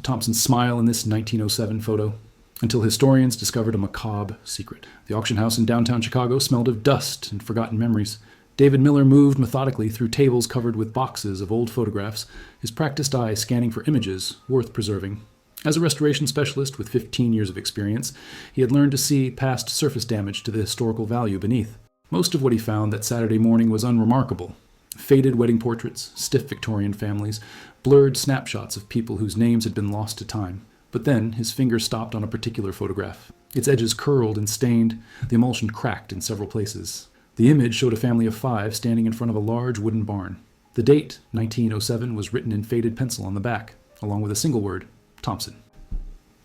Thompsons smile in this 1907 photo, until historians discovered a macabre secret. The auction house in downtown Chicago smelled of dust and forgotten memories. David Miller moved methodically through tables covered with boxes of old photographs, his practiced eye scanning for images worth preserving. As a restoration specialist with 15 years of experience, he had learned to see past surface damage to the historical value beneath. Most of what he found that Saturday morning was unremarkable. Faded wedding portraits, stiff Victorian families, blurred snapshots of people whose names had been lost to time. But then his finger stopped on a particular photograph. Its edges curled and stained, the emulsion cracked in several places. The image showed a family of 5 standing in front of a large wooden barn. The date, 1907, was written in faded pencil on the back, along with a single word, Thompson.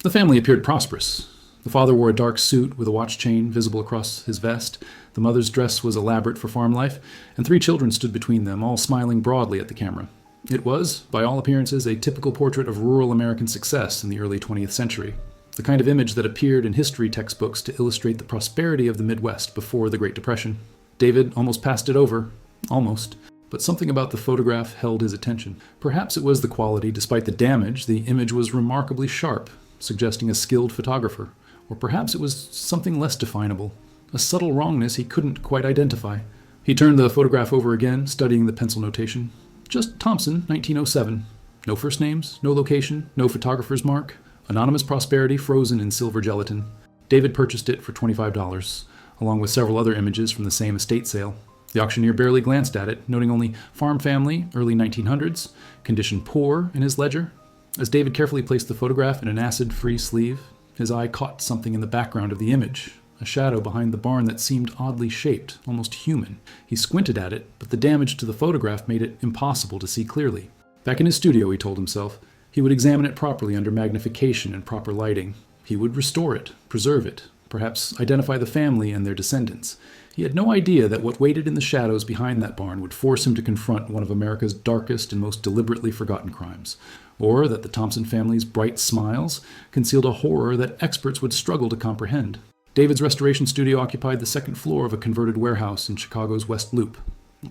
The family appeared prosperous. The father wore a dark suit with a watch chain visible across his vest. The mother's dress was elaborate for farm life, and 3 children stood between them, all smiling broadly at the camera. It was, by all appearances, a typical portrait of rural American success in the early 20th century. The kind of image that appeared in history textbooks to illustrate the prosperity of the Midwest before the Great Depression. David almost passed it over. Almost. But something about the photograph held his attention. Perhaps it was the quality. Despite the damage, the image was remarkably sharp, suggesting a skilled photographer. Or perhaps it was something less definable, a subtle wrongness he couldn't quite identify. He turned the photograph over again, studying the pencil notation. Just Thompson, 1907. No first names, no location, no photographer's mark. Anonymous prosperity frozen in silver gelatin. David purchased it for $25, along with several other images from the same estate sale. The auctioneer barely glanced at it, noting only farm family, early 1900s, condition poor in his ledger. As David carefully placed the photograph in an acid-free sleeve, his eye caught something in the background of the image, a shadow behind the barn that seemed oddly shaped, almost human. He squinted at it, but the damage to the photograph made it impossible to see clearly. Back in his studio, he told himself, he would examine it properly under magnification and proper lighting. He would restore it, preserve it, perhaps identify the family and their descendants. He had no idea that what waited in the shadows behind that barn would force him to confront one of America's darkest and most deliberately forgotten crimes, or that the Thompson family's bright smiles concealed a horror that experts would struggle to comprehend. David's restoration studio occupied the second floor of a converted warehouse in Chicago's West Loop.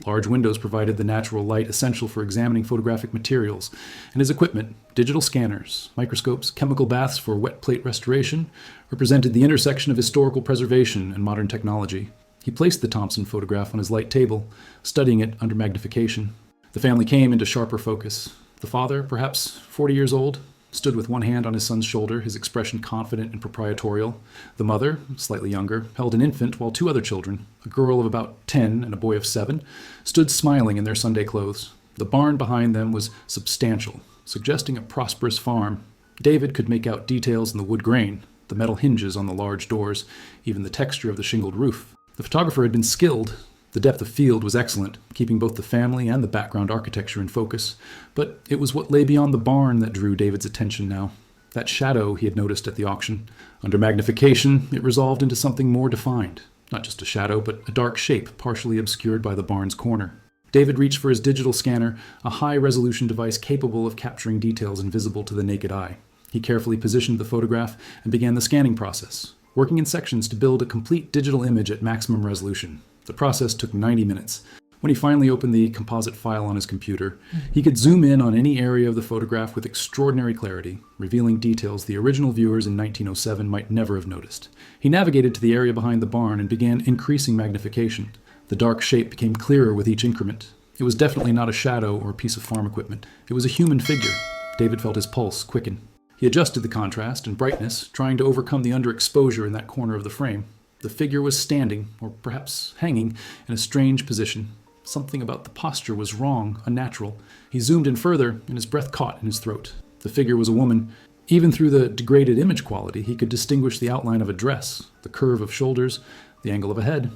Large windows provided the natural light essential for examining photographic materials, and his equipment, digital scanners, microscopes, chemical baths for wet plate restoration, represented the intersection of historical preservation and modern technology. He placed the Thompson photograph on his light table, studying it under magnification. The family came into sharper focus. The father, perhaps 40 years old, stood with one hand on his son's shoulder, his expression confident and proprietorial. The mother, slightly younger, held an infant, while 2 other children, a girl of about 10 and a boy of 7, stood smiling in their Sunday clothes. The barn behind them was substantial, suggesting a prosperous farm. David could make out details in the wood grain, the metal hinges on the large doors, even the texture of the shingled roof. The photographer had been skilled. The depth of field was excellent, keeping both the family and the background architecture in focus. But it was what lay beyond the barn that drew David's attention now. That shadow he had noticed at the auction. Under magnification, it resolved into something more defined. Not just a shadow, but a dark shape partially obscured by the barn's corner. David reached for his digital scanner, a high-resolution device capable of capturing details invisible to the naked eye. He carefully positioned the photograph and began the scanning process, working in sections to build a complete digital image at maximum resolution. The process took 90 minutes. When he finally opened the composite file on his computer, he could zoom in on any area of the photograph with extraordinary clarity, revealing details the original viewers in 1907 might never have noticed. He navigated to the area behind the barn and began increasing magnification. The dark shape became clearer with each increment. It was definitely not a shadow or a piece of farm equipment. It was a human figure. David felt his pulse quicken. He adjusted the contrast and brightness, trying to overcome the underexposure in that corner of the frame. The figure was standing, or perhaps hanging, in a strange position. Something about the posture was wrong, unnatural. He zoomed in further, and his breath caught in his throat. The figure was a woman. Even through the degraded image quality, he could distinguish the outline of a dress, the curve of shoulders, the angle of a head.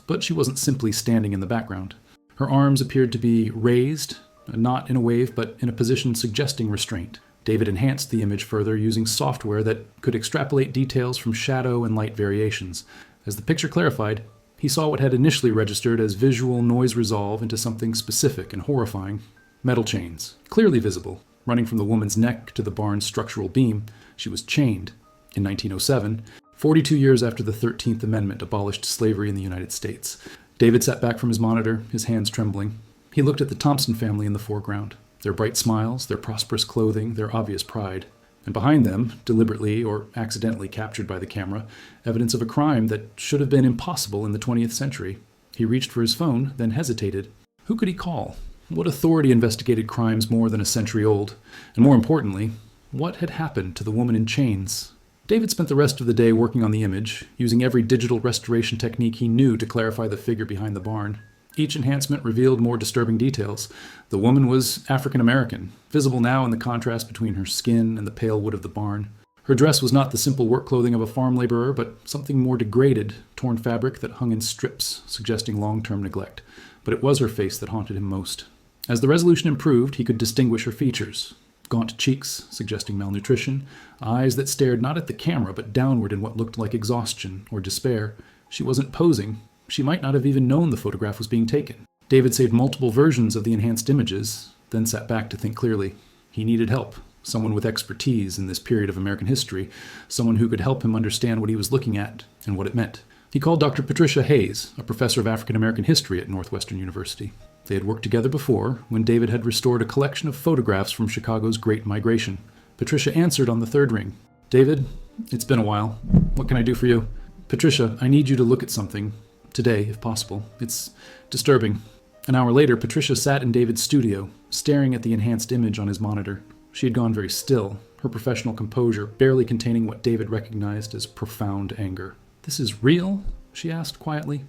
But she wasn't simply standing in the background. Her arms appeared to be raised, not in a wave, but in a position suggesting restraint. David enhanced the image further using software that could extrapolate details from shadow and light variations. As the picture clarified, he saw what had initially registered as visual noise resolve into something specific and horrifying. Metal chains, clearly visible, running from the woman's neck to the barn's structural beam. She was chained. In 1907, 42 years after the 13th Amendment abolished slavery in the United States. David sat back from his monitor, his hands trembling. He looked at the Thompson family in the foreground. Their bright smiles, their prosperous clothing, their obvious pride. And behind them, deliberately or accidentally captured by the camera, evidence of a crime that should have been impossible in the 20th century. He reached for his phone, then hesitated. Who could he call? What authority investigated crimes more than a century old? And more importantly, what had happened to the woman in chains? David spent the rest of the day working on the image, using every digital restoration technique he knew to clarify the figure behind the barn. Each enhancement revealed more disturbing details. The woman was African American, visible now in the contrast between her skin and the pale wood of the barn. Her dress was not the simple work clothing of a farm laborer, but something more degraded, torn fabric that hung in strips, suggesting long-term neglect. But it was her face that haunted him most. As the resolution improved, he could distinguish her features. Gaunt cheeks, suggesting malnutrition, eyes that stared not at the camera but downward in what looked like exhaustion or despair. She wasn't posing. She might not have even known the photograph was being taken. David saved multiple versions of the enhanced images, then sat back to think clearly. He needed help, someone with expertise in this period of American history, someone who could help him understand what he was looking at and what it meant. He called Dr. Patricia Hayes, a professor of African American history at Northwestern University. They had worked together before, when David had restored a collection of photographs from Chicago's Great Migration. Patricia answered on the third ring. "David, it's been a while. What can I do for you?" "Patricia, I need you to look at something. Today, if possible. It's disturbing." An hour later, Patricia sat in David's studio, staring at the enhanced image on his monitor. She had gone very still, her professional composure barely containing what David recognized as profound anger. "This is real?" she asked quietly.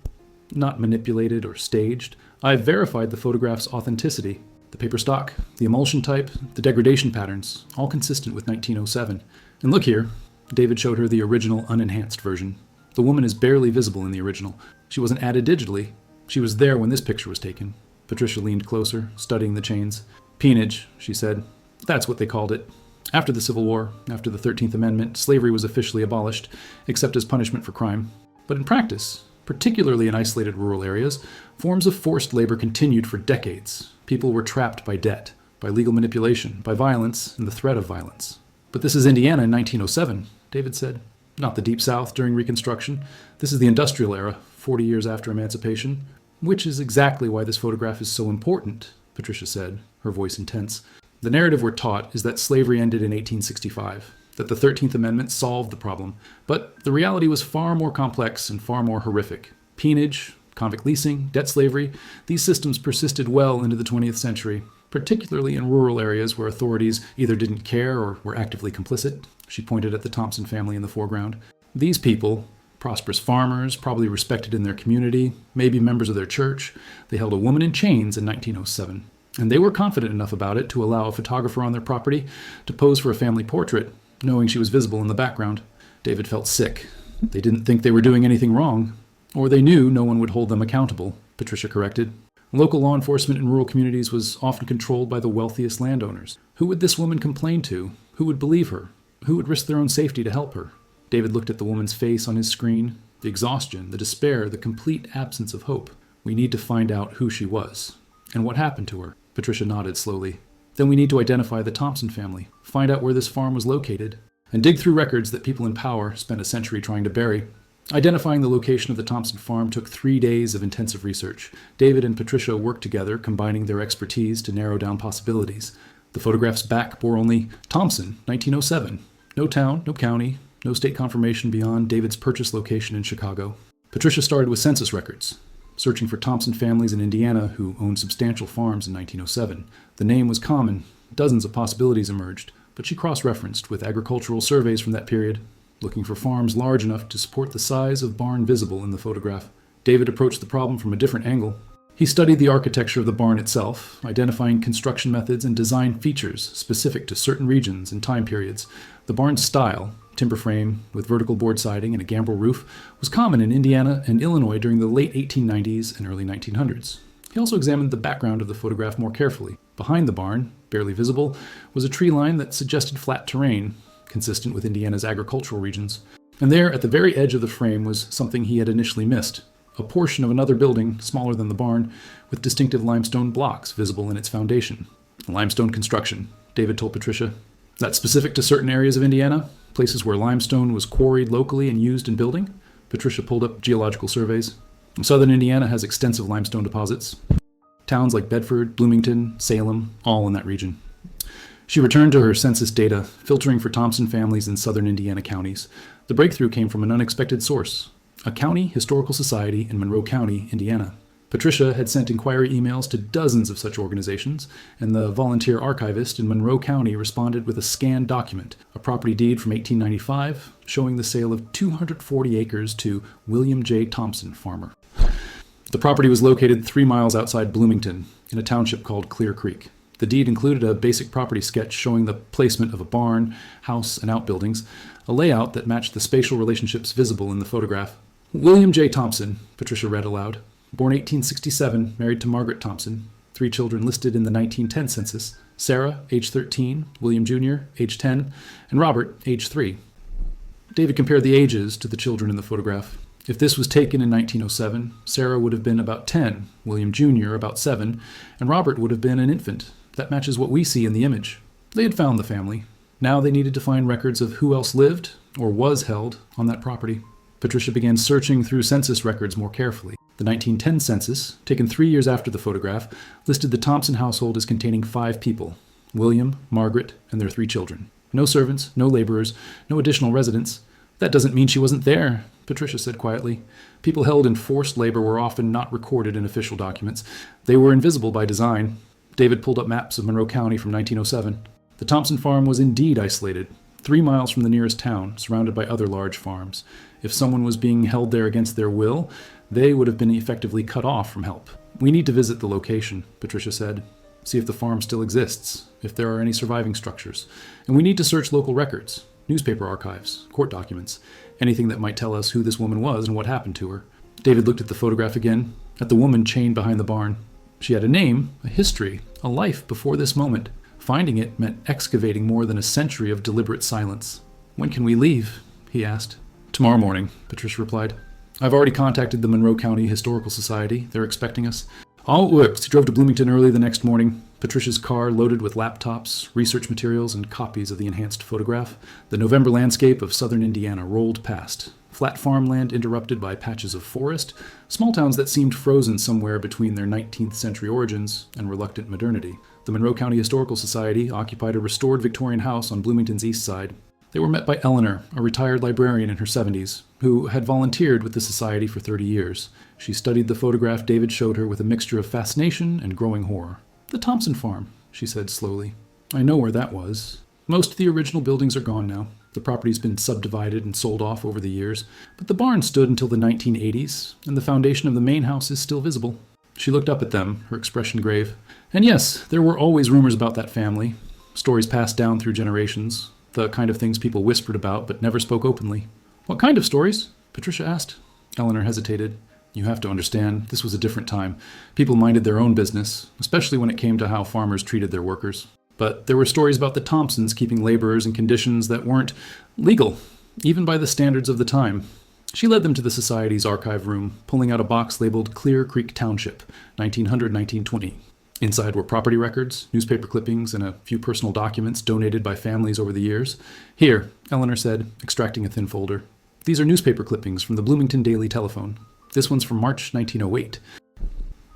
"Not manipulated or staged. I've verified the photograph's authenticity. The paper stock, the emulsion type, the degradation patterns, all consistent with 1907. And look here." David showed her the original unenhanced version. The woman is barely visible in the original. She wasn't added digitally. She was there when this picture was taken. Patricia leaned closer, studying the chains. "Peonage," she said. "That's what they called it. After the Civil War, after the 13th Amendment, slavery was officially abolished, except as punishment for crime. But in practice, particularly in isolated rural areas, forms of forced labor continued for decades. People were trapped by debt, by legal manipulation, by violence, and the threat of violence." "But this is Indiana in 1907, David said. "Not the Deep South during Reconstruction. This is the industrial era, 40 years after emancipation." "Which is exactly why this photograph is so important," Patricia said, her voice intense. "The narrative we're taught is that slavery ended in 1865, that the 13th Amendment solved the problem. But the reality was far more complex and far more horrific. Peonage, convict leasing, debt slavery, these systems persisted well into the 20th century, particularly in rural areas where authorities either didn't care or were actively complicit." She pointed at the Thompson family in the foreground. "These people, prosperous farmers, probably respected in their community, maybe members of their church, they held a woman in chains in 1907. And they were confident enough about it to allow a photographer on their property to pose for a family portrait, knowing she was visible in the background." David felt sick. "They didn't think they were doing anything wrong. Or they knew no one would hold them accountable," Patricia corrected. "Local law enforcement in rural communities was often controlled by the wealthiest landowners. Who would this woman complain to? Who would believe her? Who would risk their own safety to help her?" David looked at the woman's face on his screen, the exhaustion, the despair, the complete absence of hope. "We need to find out who she was. And what happened to her?" Patricia nodded slowly. "Then we need to identify the Thompson family, find out where this farm was located, and dig through records that people in power spent a century trying to bury." Identifying the location of the Thompson farm took 3 days of intensive research. David and Patricia worked together, combining their expertise to narrow down possibilities. The photograph's back bore only Thompson, 1907. No town, no county, no state confirmation beyond David's purchase location in Chicago. Patricia started with census records, searching for Thompson families in Indiana who owned substantial farms in 1907. The name was common. Dozens of possibilities emerged, but she cross-referenced with agricultural surveys from that period, looking for farms large enough to support the size of barn visible in the photograph. David approached the problem from a different angle. He studied the architecture of the barn itself, identifying construction methods and design features specific to certain regions and time periods. The barn's style, timber frame with vertical board siding and a gambrel roof, was common in Indiana and Illinois during the late 1890s and early 1900s. He also examined the background of the photograph more carefully. Behind the barn, barely visible, was a tree line that suggested flat terrain, consistent with Indiana's agricultural regions. And there, at the very edge of the frame, was something he had initially missed: a portion of another building, smaller than the barn, with distinctive limestone blocks visible in its foundation. Limestone construction, David told Patricia. That's specific to certain areas of Indiana, places where limestone was quarried locally and used in building. Patricia pulled up geological surveys. Southern Indiana has extensive limestone deposits. Towns like Bedford, Bloomington, Salem, all in that region. She returned to her census data, filtering for Thompson families in southern Indiana counties. The breakthrough came from an unexpected source: a county historical society in Monroe County, Indiana. Patricia had sent inquiry emails to dozens of such organizations, and the volunteer archivist in Monroe County responded with a scanned document, a property deed from 1895, showing the sale of 240 acres to William J. Thompson, farmer. The property was located 3 miles outside Bloomington, in a township called Clear Creek. The deed included a basic property sketch showing the placement of a barn, house, and outbuildings, a layout that matched the spatial relationships visible in the photograph. William J. Thompson, Patricia read aloud. Born 1867, married to Margaret Thompson. 3 children listed in the 1910 census: Sarah, age 13, William Jr., age 10, and Robert, age 3. David compared the ages to the children in the photograph. If this was taken in 1907, Sarah would have been about 10, William Jr. about 7, and Robert would have been an infant. That matches what we see in the image. They had found the family. Now they needed to find records of who else lived, or was held, on that property. Patricia began searching through census records more carefully. The 1910 census, taken 3 years after the photograph, listed the Thompson household as containing 5 people: William, Margaret, and their 3 children. No servants, no laborers, no additional residents. That doesn't mean she wasn't there, Patricia said quietly. People held in forced labor were often not recorded in official documents. They were invisible by design. David pulled up maps of Monroe County from 1907. The Thompson farm was indeed isolated, 3 miles from the nearest town, surrounded by other large farms. If someone was being held there against their will, they would have been effectively cut off from help. We need to visit the location, Patricia said. See if the farm still exists, if there are any surviving structures. And we need to search local records, newspaper archives, court documents, anything that might tell us who this woman was and what happened to her. David looked at the photograph again, at the woman chained behind the barn. She had a name, a history, a life before this moment. Finding it meant excavating more than a century of deliberate silence. When can we leave? He asked. Tomorrow morning, Patricia replied. I've already contacted the Monroe County Historical Society. They're expecting us. All it works. He drove to Bloomington early the next morning. Patricia's car loaded with laptops, research materials, and copies of the enhanced photograph. The November landscape of southern Indiana rolled past. Flat farmland interrupted by patches of forest, small towns that seemed frozen somewhere between their 19th century origins and reluctant modernity. The Monroe County Historical Society occupied a restored Victorian house on Bloomington's east side. They were met by Eleanor, a retired librarian in her 70s, who had volunteered with the society for 30 years. She studied the photograph David showed her with a mixture of fascination and growing horror. The Thompson farm, she said slowly. I know where that was. Most of the original buildings are gone now. The property's been subdivided and sold off over the years, but the barn stood until the 1980s, and the foundation of the main house is still visible. She looked up at them, her expression grave. And yes, there were always rumors about that family, stories passed down through generations, the kind of things people whispered about but never spoke openly. What kind of stories? Patricia asked. Eleanor hesitated. You have to understand, this was a different time. People minded their own business, especially when it came to how farmers treated their workers. But there were stories about the Thompsons keeping laborers in conditions that weren't legal, even by the standards of the time. She led them to the society's archive room, pulling out a box labeled Clear Creek Township, 1900-1920. Inside were property records, newspaper clippings, and a few personal documents donated by families over the years. Here, Eleanor said, extracting a thin folder. These are newspaper clippings from the Bloomington Daily Telephone. This one's from March 1908.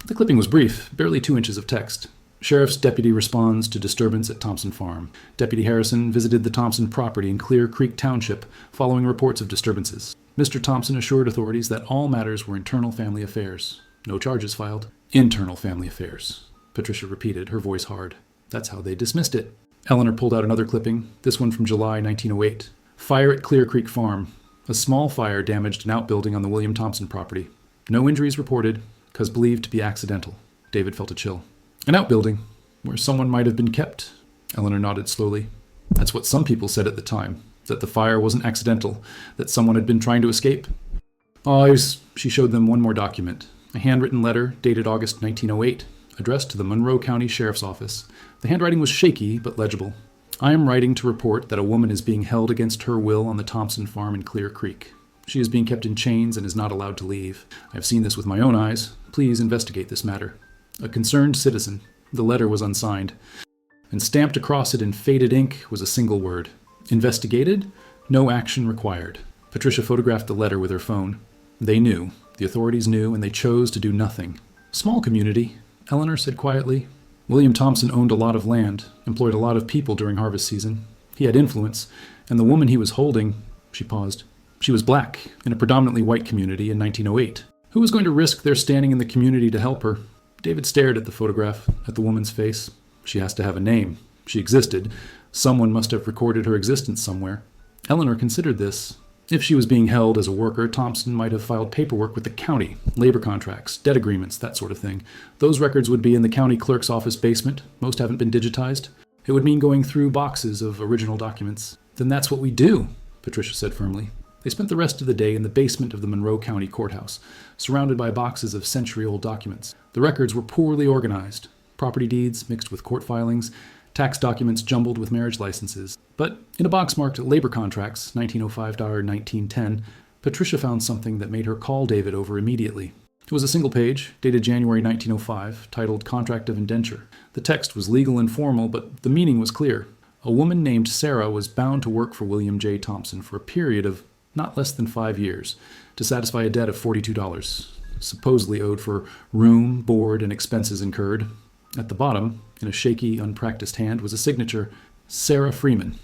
The clipping was brief, barely 2 inches of text. Sheriff's deputy responds to disturbance at Thompson Farm. Deputy Harrison visited the Thompson property in Clear Creek Township following reports of disturbances. Mr. Thompson assured authorities that all matters were internal family affairs. No charges filed. Internal family affairs, Patricia repeated, her voice hard. That's how they dismissed it. Eleanor pulled out another clipping, this one from July 1908. Fire at Clear Creek Farm. A small fire damaged an outbuilding on the William Thompson property. No injuries reported, because believed to be accidental. David felt a chill. An outbuilding, where someone might have been kept. Eleanor nodded slowly. That's what some people said at the time, that the fire wasn't accidental, that someone had been trying to escape. She showed them one more document, a handwritten letter dated August 1908, addressed to the Monroe County Sheriff's Office. The handwriting was shaky but legible. I am writing to report that a woman is being held against her will on the Thompson farm in Clear Creek. She is being kept in chains and is not allowed to leave. I have seen this with my own eyes. Please investigate this matter. A concerned citizen. The letter was unsigned. And stamped across it in faded ink was a single word. Investigated? No action required. Patricia photographed the letter with her phone. They knew. The authorities knew, and they chose to do nothing. Small community, Eleanor said quietly. William Thompson owned a lot of land, employed a lot of people during harvest season. He had influence, and the woman he was holding, she paused. She was black, in a predominantly white community in 1908. Who was going to risk their standing in the community to help her? David stared at the photograph, at the woman's face. She has to have a name. She existed. Someone must have recorded her existence somewhere. Eleanor considered this. If she was being held as a worker, Thompson might have filed paperwork with the county, labor contracts, debt agreements, that sort of thing. Those records would be in the county clerk's office basement. Most haven't been digitized. It would mean going through boxes of original documents. Then that's what we do, Patricia said firmly. They spent the rest of the day in the basement of the Monroe County Courthouse, surrounded by boxes of century-old documents. The records were poorly organized. Property deeds mixed with court filings, tax documents jumbled with marriage licenses. But in a box marked labor contracts, 1905 to 1910, Patricia found something that made her call David over immediately. It was a single page, dated January 1905, titled Contract of Indenture. The text was legal and formal, but the meaning was clear. A woman named Sarah was bound to work for William J. Thompson for a period of not less than 5 years, to satisfy a debt of $42, supposedly owed for room, board, and expenses incurred. At the bottom, in a shaky, unpracticed hand, was a signature, Sarah Freeman.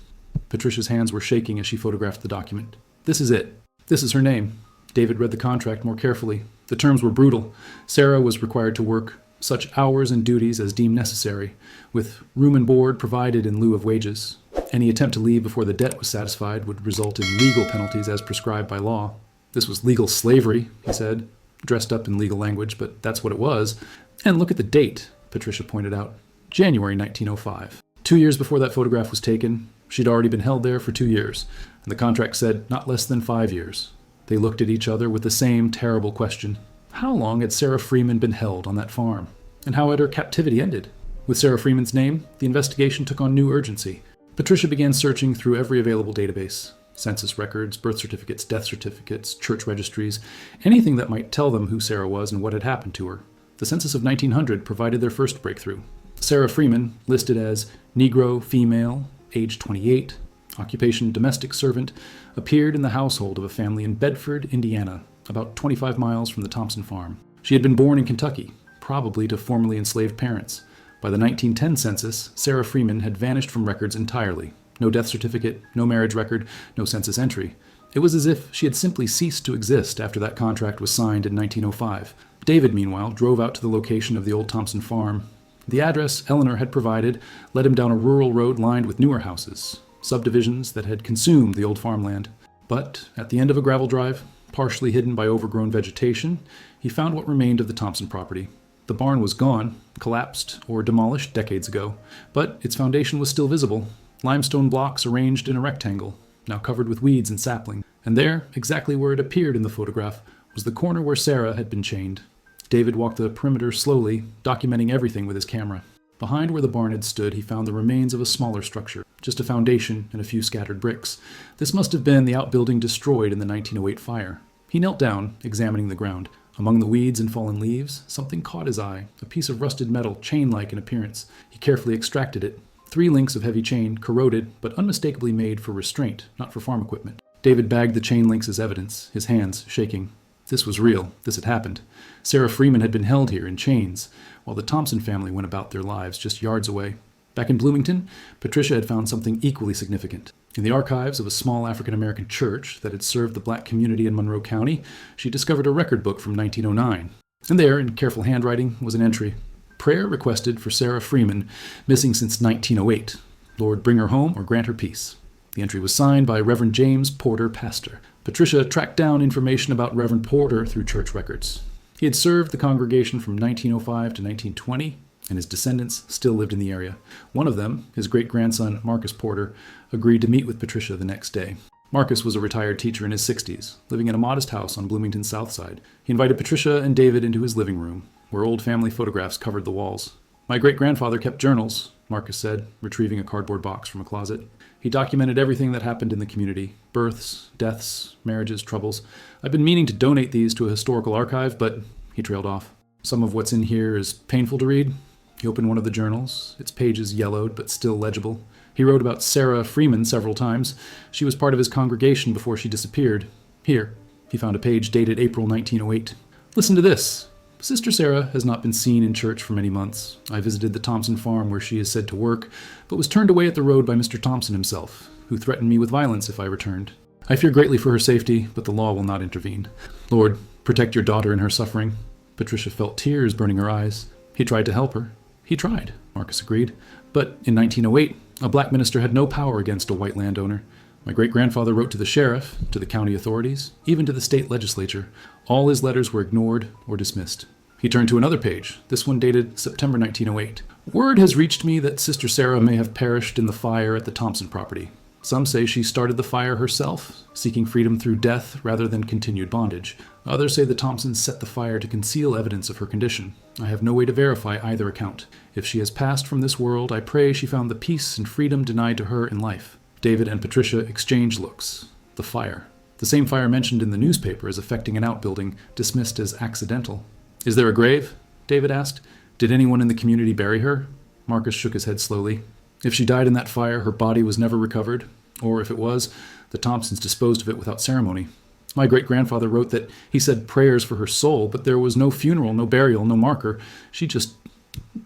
Patricia's hands were shaking as she photographed the document. This is it. This is her name. David read the contract more carefully. The terms were brutal. Sarah was required to work such hours and duties as deemed necessary, with room and board provided in lieu of wages. Any attempt to leave before the debt was satisfied would result in legal penalties as prescribed by law. This was legal slavery, he said, dressed up in legal language, but that's what it was. And look at the date, Patricia pointed out. January 1905. 2 years before that photograph was taken, she'd already been held there for 2 years, and the contract said not less than 5 years. They looked at each other with the same terrible question. How long had Sarah Freeman been held on that farm? And how had her captivity ended? With Sarah Freeman's name, the investigation took on new urgency. Patricia began searching through every available database. Census records, birth certificates, death certificates, church registries, anything that might tell them who Sarah was and what had happened to her. The census of 1900 provided their first breakthrough. Sarah Freeman, listed as Negro, female, age 28, occupation domestic servant, appeared in the household of a family in Bedford, Indiana, about 25 miles from the Thompson farm. She had been born in Kentucky, probably to formerly enslaved parents. By the 1910 census, Sarah Freeman had vanished from records entirely. No death certificate, no marriage record, no census entry. It was as if she had simply ceased to exist after that contract was signed in 1905. David, meanwhile, drove out to the location of the old Thompson farm. The address Eleanor had provided led him down a rural road lined with newer houses, subdivisions that had consumed the old farmland. But at the end of a gravel drive, partially hidden by overgrown vegetation, he found what remained of the Thompson property. The barn was gone, collapsed or demolished decades ago, but its foundation was still visible, limestone blocks arranged in a rectangle, now covered with weeds and sapling. And there, exactly where it appeared in the photograph, was the corner where Sarah had been chained. David walked the perimeter slowly, documenting everything with his camera. Behind where the barn had stood, he found the remains of a smaller structure, just a foundation and a few scattered bricks. This must have been the outbuilding destroyed in the 1908 fire. He knelt down, examining the ground. Among the weeds and fallen leaves, something caught his eye, a piece of rusted metal, chain-like in appearance. He carefully extracted it. 3 links of heavy chain, corroded, but unmistakably made for restraint, not for farm equipment. David bagged the chain links as evidence, his hands shaking. This was real. This had happened. Sarah Freeman had been held here in chains, while the Thompson family went about their lives just yards away. Back in Bloomington, Patricia had found something equally significant. In the archives of a small African-American church that had served the black community in Monroe County, she discovered a record book from 1909. And there, in careful handwriting, was an entry. Prayer requested for Sarah Freeman, missing since 1908. Lord, bring her home or grant her peace. The entry was signed by Reverend James Porter, pastor. Patricia tracked down information about Reverend Porter through church records. He had served the congregation from 1905 to 1920, and his descendants still lived in the area. One of them, his great-grandson Marcus Porter, agreed to meet with Patricia the next day. Marcus was a retired teacher in his 60s, living in a modest house on Bloomington's south side. He invited Patricia and David into his living room, where old family photographs covered the walls. My great-grandfather kept journals, Marcus said, retrieving a cardboard box from a closet. He documented everything that happened in the community, births, deaths, marriages, troubles. I've been meaning to donate these to a historical archive, but he trailed off. Some of what's in here is painful to read. He opened one of the journals, its pages yellowed but still legible. He wrote about Sarah Freeman several times. She was part of his congregation before she disappeared. Here, he found a page dated April 1908. Listen to this. Sister Sarah has not been seen in church for many months. I visited the Thompson farm where she is said to work, but was turned away at the road by Mr. Thompson himself, who threatened me with violence if I returned. I fear greatly for her safety, but the law will not intervene. Lord, protect your daughter in her suffering. Patricia felt tears burning her eyes. He tried to help her. He tried, Marcus agreed. But in 1908, a black minister had no power against a white landowner. My great-grandfather wrote to the sheriff, to the county authorities, even to the state legislature. All his letters were ignored or dismissed. He turned to another page, this one dated September 1908. Word has reached me that Sister Sarah may have perished in the fire at the Thompson property. Some say she started the fire herself, seeking freedom through death rather than continued bondage. Others say the Thompsons set the fire to conceal evidence of her condition. I have no way to verify either account. If she has passed from this world, I pray she found the peace and freedom denied to her in life. David and Patricia exchanged looks. The fire. The same fire mentioned in the newspaper as affecting an outbuilding, dismissed as accidental. Is there a grave? David asked. Did anyone in the community bury her? Marcus shook his head slowly. If she died in that fire, her body was never recovered. Or if it was, the Thompsons disposed of it without ceremony. My great-grandfather wrote that he said prayers for her soul, but there was no funeral, no burial, no marker. She just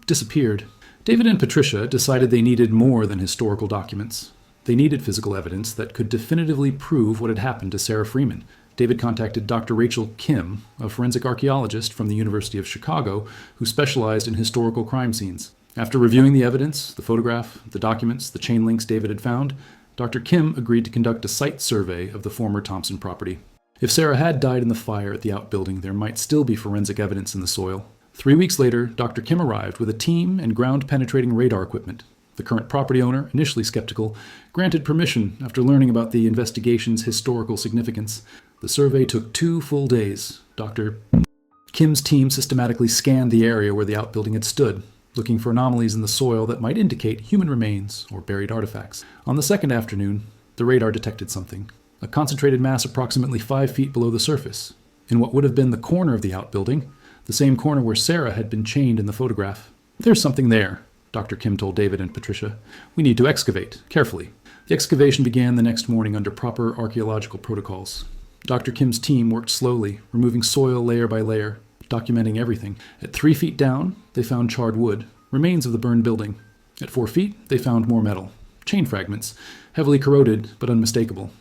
disappeared. David and Patricia decided they needed more than historical documents. They needed physical evidence that could definitively prove what had happened to Sarah Freeman. David contacted Dr. Rachel Kim, a forensic archaeologist from the University of Chicago who specialized in historical crime scenes. After reviewing the evidence, the photograph, the documents, the chain links David had found, Dr. Kim agreed to conduct a site survey of the former Thompson property. If Sarah had died in the fire at the outbuilding, there might still be forensic evidence in the soil. 3 weeks later, Dr. Kim arrived with a team and ground-penetrating radar equipment. The current property owner, initially skeptical, granted permission after learning about the investigation's historical significance. The survey took 2 full days. Dr. Kim's team systematically scanned the area where the outbuilding had stood, looking for anomalies in the soil that might indicate human remains or buried artifacts. On the second afternoon, the radar detected something. A concentrated mass approximately 5 feet below the surface. In what would have been the corner of the outbuilding, the same corner where Sarah had been chained in the photograph. There's something there, Dr. Kim told David and Patricia. We need to excavate, carefully. The excavation began the next morning under proper archaeological protocols. Dr. Kim's team worked slowly, removing soil layer by layer, documenting everything. At 3 feet down, they found charred wood, remains of the burned building. At 4 feet, they found more metal, chain fragments, heavily corroded but unmistakable.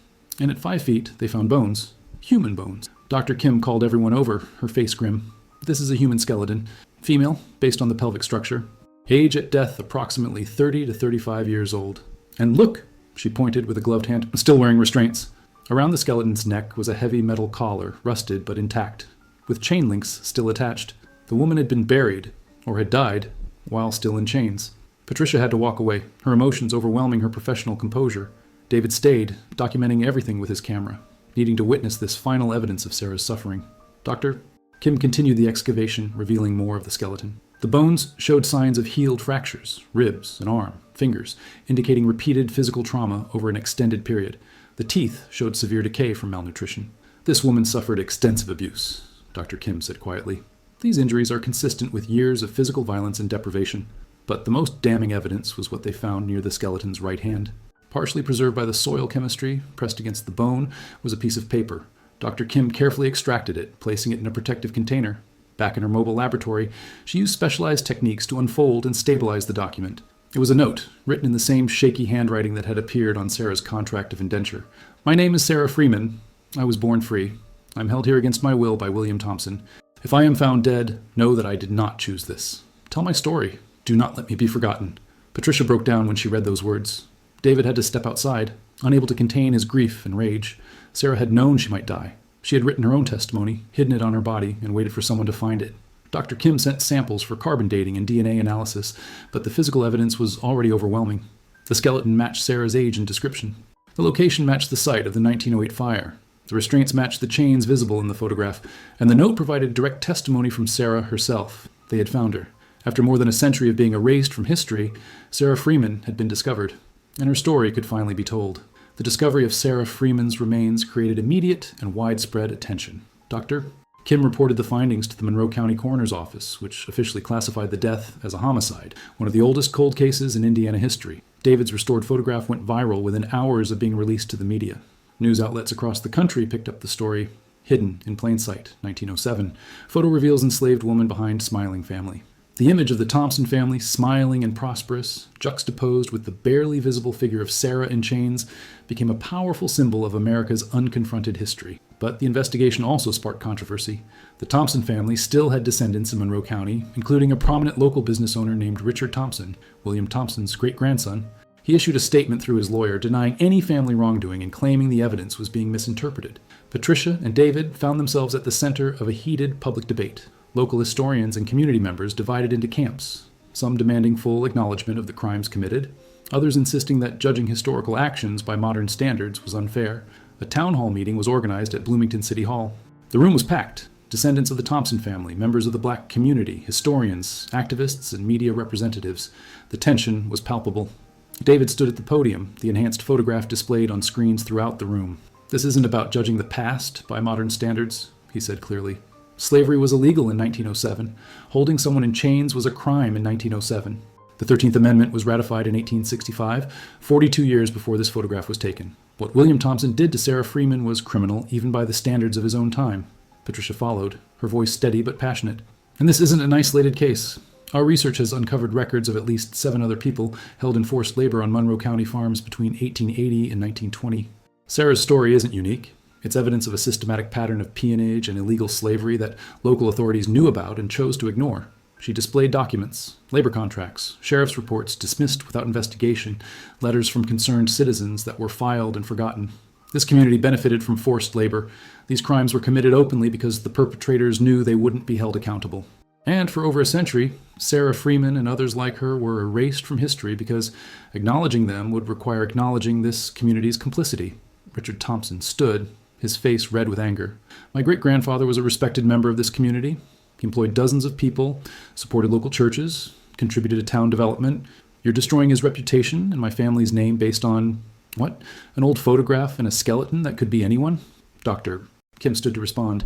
And at 5 feet, they found bones, human bones. Dr. Kim called everyone over, her face grim. This is a human skeleton, female, based on the pelvic structure. Age at death approximately 30 to 35 years old. And look, she pointed with a gloved hand, still wearing restraints. Around the skeleton's neck was a heavy metal collar, rusted but intact, with chain links still attached. The woman had been buried, or had died, while still in chains. Patricia had to walk away, her emotions overwhelming her professional composure. David stayed, documenting everything with his camera, needing to witness this final evidence of Sarah's suffering. Dr. Kim continued the excavation, revealing more of the skeleton. The bones showed signs of healed fractures, ribs, an arm, fingers, indicating repeated physical trauma over an extended period. The teeth showed severe decay from malnutrition. This woman suffered extensive abuse, Dr. Kim said quietly. These injuries are consistent with years of physical violence and deprivation, but the most damning evidence was what they found near the skeleton's right hand. Partially preserved by the soil chemistry, pressed against the bone, was a piece of paper. Dr. Kim carefully extracted it, placing it in a protective container. Back in her mobile laboratory, she used specialized techniques to unfold and stabilize the document. It was a note, written in the same shaky handwriting that had appeared on Sarah's contract of indenture. My name is Sarah Freeman. I was born free. I'm held here against my will by William Thompson. If I am found dead, know that I did not choose this. Tell my story. Do not let me be forgotten. Patricia broke down when she read those words. David had to step outside, unable to contain his grief and rage. Sarah had known she might die. She had written her own testimony, hidden it on her body, and waited for someone to find it. Dr. Kim sent samples for carbon dating and DNA analysis, but the physical evidence was already overwhelming. The skeleton matched Sarah's age and description. The location matched the site of the 1908 fire. The restraints matched the chains visible in the photograph, and the note provided direct testimony from Sarah herself. They had found her. After more than a century of being erased from history, Sarah Freeman had been discovered, and her story could finally be told. The discovery of Sarah Freeman's remains created immediate and widespread attention. Dr. Kim reported the findings to the Monroe County Coroner's Office, which officially classified the death as a homicide, one of the oldest cold cases in Indiana history. David's restored photograph went viral within hours of being released to the media. News outlets across the country picked up the story. Hidden in Plain Sight, 1907. Photo reveals enslaved woman behind smiling family. The image of the Thompson family, smiling and prosperous, juxtaposed with the barely visible figure of Sarah in chains, became a powerful symbol of America's unconfronted history. But the investigation also sparked controversy. The Thompson family still had descendants in Monroe County, including a prominent local business owner named Richard Thompson, William Thompson's great-grandson. He issued a statement through his lawyer denying any family wrongdoing and claiming the evidence was being misinterpreted. Patricia and David found themselves at the center of a heated public debate. Local historians and community members divided into camps, some demanding full acknowledgement of the crimes committed, others insisting that judging historical actions by modern standards was unfair. A town hall meeting was organized at Bloomington City Hall. The room was packed. Descendants of the Thompson family, members of the black community, historians, activists, and media representatives. The tension was palpable. David stood at the podium, the enhanced photograph displayed on screens throughout the room. "This isn't about judging the past by modern standards," he said clearly. Slavery was illegal in 1907. Holding someone in chains was a crime in 1907. The 13th Amendment was ratified in 1865, 42 years before this photograph was taken. What William Thompson did to Sarah Freeman was criminal, even by the standards of his own time. Patricia followed, her voice steady but passionate. And this isn't an isolated case. Our research has uncovered records of at least 7 other people held in forced labor on Monroe County farms between 1880 and 1920. Sarah's story isn't unique. It's evidence of a systematic pattern of peonage and illegal slavery that local authorities knew about and chose to ignore. She displayed documents, labor contracts, sheriff's reports dismissed without investigation, letters from concerned citizens that were filed and forgotten. This community benefited from forced labor. These crimes were committed openly because the perpetrators knew they wouldn't be held accountable. And for over a century, Sarah Freeman and others like her were erased from history because acknowledging them would require acknowledging this community's complicity. Richard Thompson stood, his face red with anger. "My great-grandfather was a respected member of this community. He employed dozens of people, supported local churches, contributed to town development. You're destroying his reputation and my family's name based on, what? An old photograph and a skeleton that could be anyone?" "Doctor," Kim stood to respond,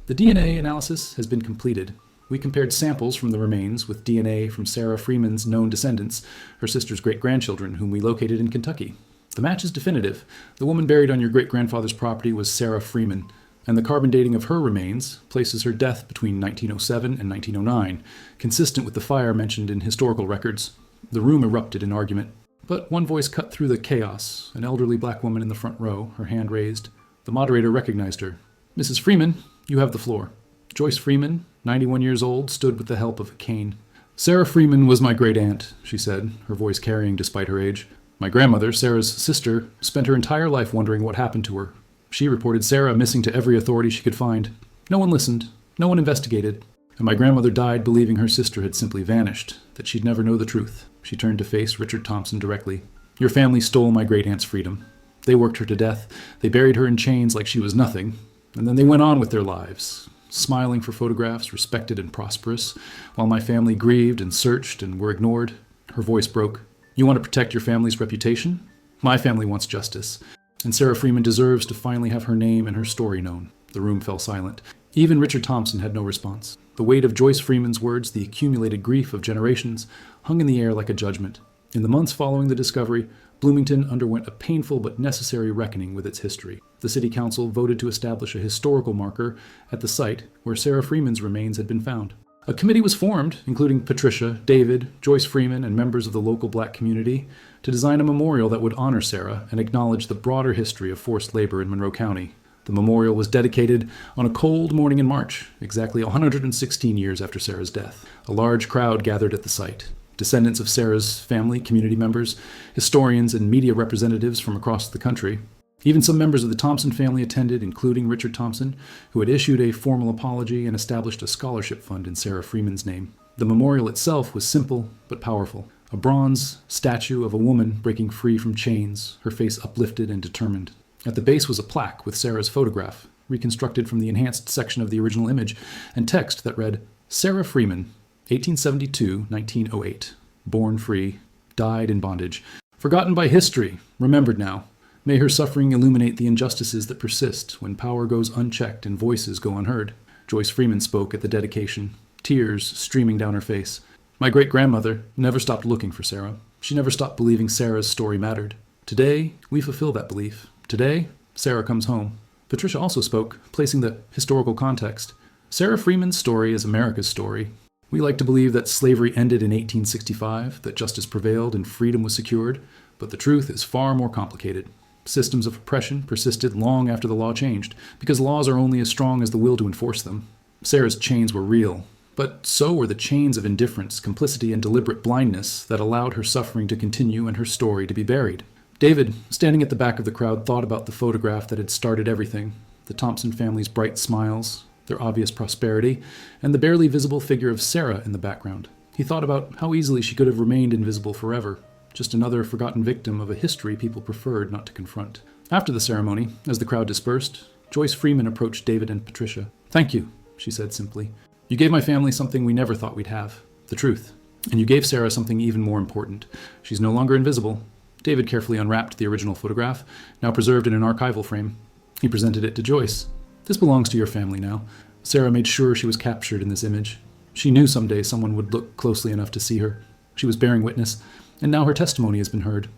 "the DNA analysis has been completed. We compared samples from the remains with DNA from Sarah Freeman's known descendants, her sister's great-grandchildren, whom we located in Kentucky. The match is definitive. The woman buried on your great-grandfather's property was Sarah Freeman, and the carbon dating of her remains places her death between 1907 and 1909, consistent with the fire mentioned in historical records." The room erupted in argument. But one voice cut through the chaos, an elderly black woman in the front row, her hand raised. The moderator recognized her. "Mrs. Freeman, you have the floor." Joyce Freeman, 91 years old, stood with the help of a cane. "Sarah Freeman was my great-aunt," she said, her voice carrying despite her age. "My grandmother, Sarah's sister, spent her entire life wondering what happened to her. She reported Sarah missing to every authority she could find. No one listened. No one investigated. And my grandmother died believing her sister had simply vanished, that she'd never know the truth." She turned to face Richard Thompson directly. "Your family stole my great-aunt's freedom. They worked her to death. They buried her in chains like she was nothing. And then they went on with their lives, smiling for photographs, respected and prosperous, while my family grieved and searched and were ignored." Her voice broke. "You want to protect your family's reputation? My family wants justice. And Sarah Freeman deserves to finally have her name and her story known." The room fell silent. Even Richard Thompson had no response. The weight of Joyce Freeman's words, the accumulated grief of generations, hung in the air like a judgment. In the months following the discovery, Bloomington underwent a painful but necessary reckoning with its history. The city council voted to establish a historical marker at the site where Sarah Freeman's remains had been found. A committee was formed, including Patricia, David, Joyce Freeman, and members of the local black community, to design a memorial that would honor Sarah and acknowledge the broader history of forced labor in Monroe County. The memorial was dedicated on a cold morning in March, exactly 116 years after Sarah's death. A large crowd gathered at the site. Descendants of Sarah's family, community members, historians, and media representatives from across the country. Even some members of the Thompson family attended, including Richard Thompson, who had issued a formal apology and established a scholarship fund in Sarah Freeman's name. The memorial itself was simple but powerful. A bronze statue of a woman breaking free from chains, her face uplifted and determined. At the base was a plaque with Sarah's photograph, reconstructed from the enhanced section of the original image, and text that read, "Sarah Freeman, 1872-1908, born free, died in bondage. Forgotten by history, remembered now. May her suffering illuminate the injustices that persist when power goes unchecked and voices go unheard." Joyce Freeman spoke at the dedication, tears streaming down her face. "My great-grandmother never stopped looking for Sarah. She never stopped believing Sarah's story mattered. Today, we fulfill that belief. Today, Sarah comes home." Patricia also spoke, placing the historical context. Sarah Freeman's story is America's story. We like to believe that slavery ended in 1865, that justice prevailed and freedom was secured, but the truth is far more complicated. Systems of oppression persisted long after the law changed, because laws are only as strong as the will to enforce them. Sarah's chains were real, but so were the chains of indifference, complicity, and deliberate blindness that allowed her suffering to continue and her story to be buried. David, standing at the back of the crowd, thought about the photograph that had started everything, the Thompson family's bright smiles, their obvious prosperity, and the barely visible figure of Sarah in the background. He thought about how easily she could have remained invisible forever, just another forgotten victim of a history people preferred not to confront. After the ceremony, as the crowd dispersed, Joyce Freeman approached David and Patricia. "Thank you," she said simply. "You gave my family something we never thought we'd have, the truth. And you gave Sarah something even more important. She's no longer invisible." David carefully unwrapped the original photograph, now preserved in an archival frame. He presented it to Joyce. "This belongs to your family now. Sarah made sure she was captured in this image. She knew someday someone would look closely enough to see her. She was bearing witness, and now her testimony has been heard."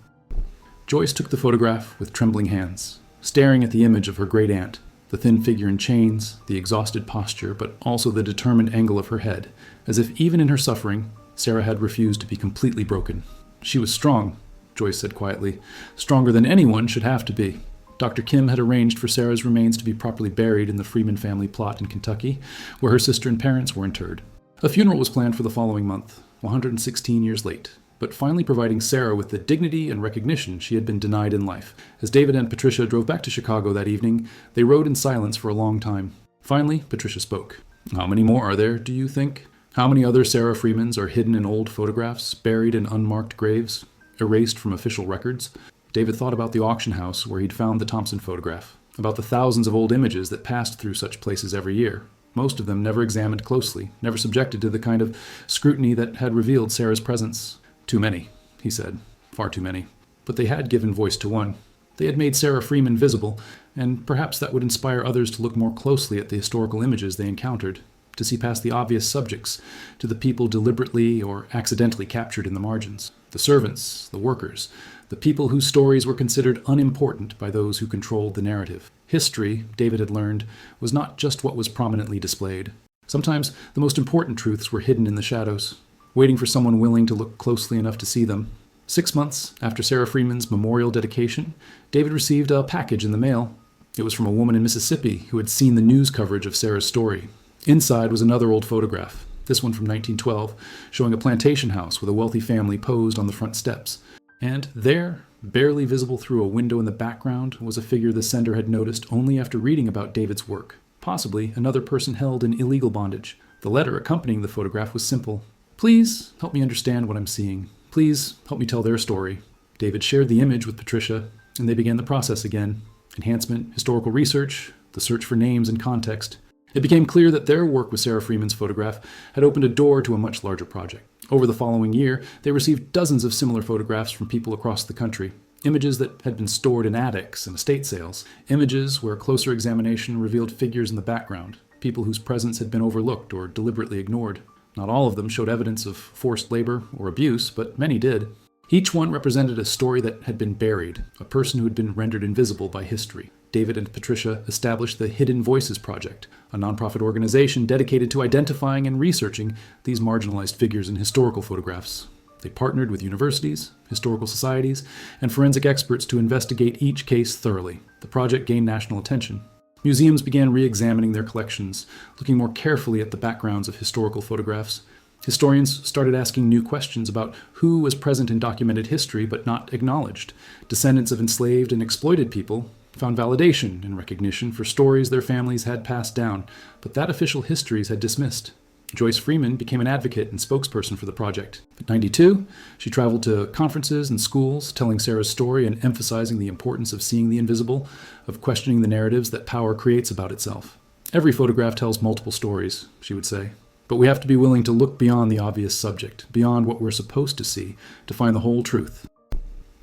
Joyce took the photograph with trembling hands, staring at the image of her great-aunt, the thin figure in chains, the exhausted posture, but also the determined angle of her head, as if even in her suffering, Sarah had refused to be completely broken. "She was strong," Joyce said quietly, "stronger than anyone should have to be." Dr. Kim had arranged for Sarah's remains to be properly buried in the Freeman family plot in Kentucky, where her sister and parents were interred. A funeral was planned for the following month, 116 years late, but finally providing Sarah with the dignity and recognition she had been denied in life. As David and Patricia drove back to Chicago that evening, they rode in silence for a long time. Finally, Patricia spoke. "How many more are there, do you think? How many other Sarah Freemans are hidden in old photographs, buried in unmarked graves, erased from official records?" David thought about the auction house where he'd found the Thompson photograph, about the thousands of old images that passed through such places every year, most of them never examined closely, never subjected to the kind of scrutiny that had revealed Sarah's presence. "Too many," he said. "Far too many." But they had given voice to one. They had made Sarah Freeman visible, and perhaps that would inspire others to look more closely at the historical images they encountered, to see past the obvious subjects, to the people deliberately or accidentally captured in the margins, the servants, the workers, the people whose stories were considered unimportant by those who controlled the narrative. History, David had learned, was not just what was prominently displayed. Sometimes the most important truths were hidden in the shadows, waiting for someone willing to look closely enough to see them. 6 months after Sarah Freeman's memorial dedication, David received a package in the mail. It was from a woman in Mississippi who had seen the news coverage of Sarah's story. Inside was another old photograph, this one from 1912, showing a plantation house with a wealthy family posed on the front steps. And there, barely visible through a window in the background, was a figure the sender had noticed only after reading about David's work, possibly another person held in illegal bondage. The letter accompanying the photograph was simple. "Please help me understand what I'm seeing. Please help me tell their story." David shared the image with Patricia, and they began the process again. Enhancement, historical research, the search for names and context. It became clear that their work with Sarah Freeman's photograph had opened a door to a much larger project. Over the following year, they received dozens of similar photographs from people across the country, images that had been stored in attics and estate sales, images where closer examination revealed figures in the background, people whose presence had been overlooked or deliberately ignored. Not all of them showed evidence of forced labor or abuse, but many did. Each one represented a story that had been buried, a person who had been rendered invisible by history. David and Patricia established the Hidden Voices Project, a nonprofit organization dedicated to identifying and researching these marginalized figures in historical photographs. They partnered with universities, historical societies, and forensic experts to investigate each case thoroughly. The project gained national attention. Museums began re-examining their collections, looking more carefully at the backgrounds of historical photographs. Historians started asking new questions about who was present in documented history but not acknowledged. Descendants of enslaved and exploited people found validation and recognition for stories their families had passed down, but that official histories had dismissed. Joyce Freeman became an advocate and spokesperson for the project. At 92, she traveled to conferences and schools, telling Sarah's story and emphasizing the importance of seeing the invisible, of questioning the narratives that power creates about itself. "Every photograph tells multiple stories," she would say, "but we have to be willing to look beyond the obvious subject, beyond what we're supposed to see, to find the whole truth."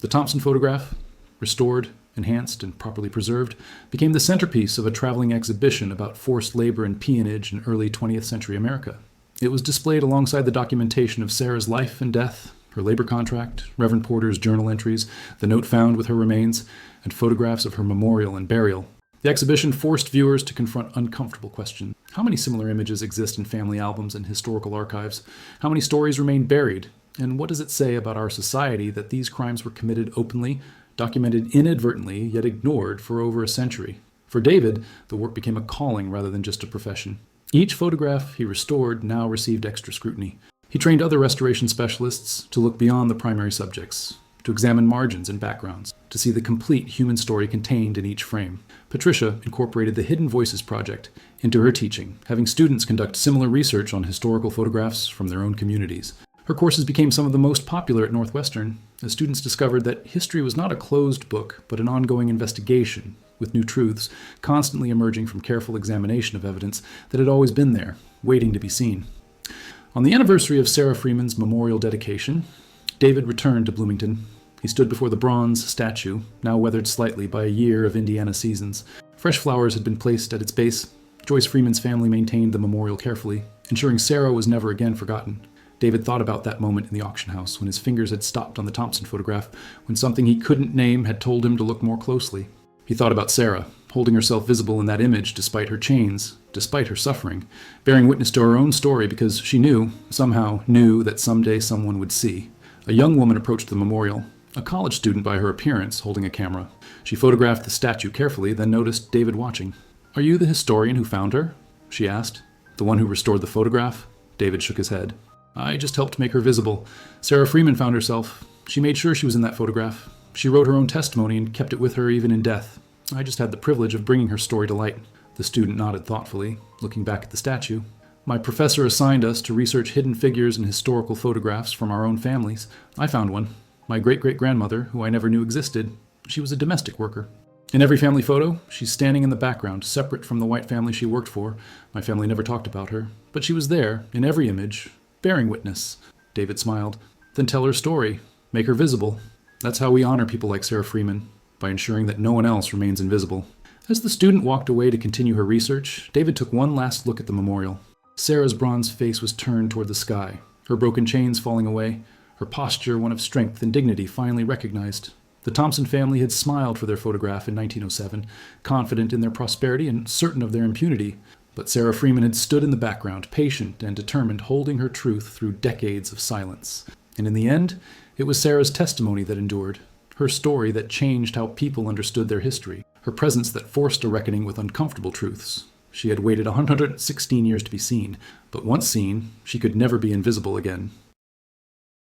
The Thompson photograph, restored, enhanced, and properly preserved, became the centerpiece of a traveling exhibition about forced labor and peonage in early 20th century America. It was displayed alongside the documentation of Sarah's life and death, her labor contract, Reverend Porter's journal entries, the note found with her remains, and photographs of her memorial and burial. The exhibition forced viewers to confront uncomfortable questions. How many similar images exist in family albums and historical archives? How many stories remain buried? And what does it say about our society that these crimes were committed openly, documented inadvertently, yet ignored for over a century? For David, the work became a calling rather than just a profession. Each photograph he restored now received extra scrutiny. He trained other restoration specialists to look beyond the primary subjects, to examine margins and backgrounds, to see the complete human story contained in each frame. Patricia incorporated the Hidden Voices project into her teaching, having students conduct similar research on historical photographs from their own communities. Her courses became some of the most popular at Northwestern, as students discovered that history was not a closed book, but an ongoing investigation, with new truths constantly emerging from careful examination of evidence that had always been there, waiting to be seen. On the anniversary of Sarah Freeman's memorial dedication, David returned to Bloomington. He stood before the bronze statue, now weathered slightly by a year of Indiana seasons. Fresh flowers had been placed at its base. Joyce Freeman's family maintained the memorial carefully, ensuring Sarah was never again forgotten. David thought about that moment in the auction house when his fingers had stopped on the Thompson photograph, when something he couldn't name had told him to look more closely. He thought about Sarah, holding herself visible in that image despite her chains, despite her suffering, bearing witness to her own story because she knew, somehow knew, that someday someone would see. A young woman approached the memorial, a college student by her appearance, holding a camera. She photographed the statue carefully, then noticed David watching. "Are you the historian who found her?" she asked. "The one who restored the photograph?" David shook his head. "I just helped make her visible. Sarah Freeman found herself. She made sure she was in that photograph. She wrote her own testimony and kept it with her even in death. I just had the privilege of bringing her story to light." The student nodded thoughtfully, looking back at the statue. "My professor assigned us to research hidden figures and historical photographs from our own families. I found one. My great-great-grandmother, who I never knew existed. She was a domestic worker. In every family photo, she's standing in the background, separate from the white family she worked for. My family never talked about her, but she was there, in every image, bearing witness." David smiled. "Then tell her story. Make her visible. That's how we honor people like Sarah Freeman, by ensuring that no one else remains invisible." As the student walked away to continue her research, David took one last look at the memorial. Sarah's bronze face was turned toward the sky, her broken chains falling away, her posture one of strength and dignity finally recognized. The Thompson family had smiled for their photograph in 1907, confident in their prosperity and certain of their impunity. But Sarah Freeman had stood in the background, patient and determined, holding her truth through decades of silence. And in the end, it was Sarah's testimony that endured, her story that changed how people understood their history, her presence that forced a reckoning with uncomfortable truths. She had waited 116 years to be seen, but once seen, she could never be invisible again.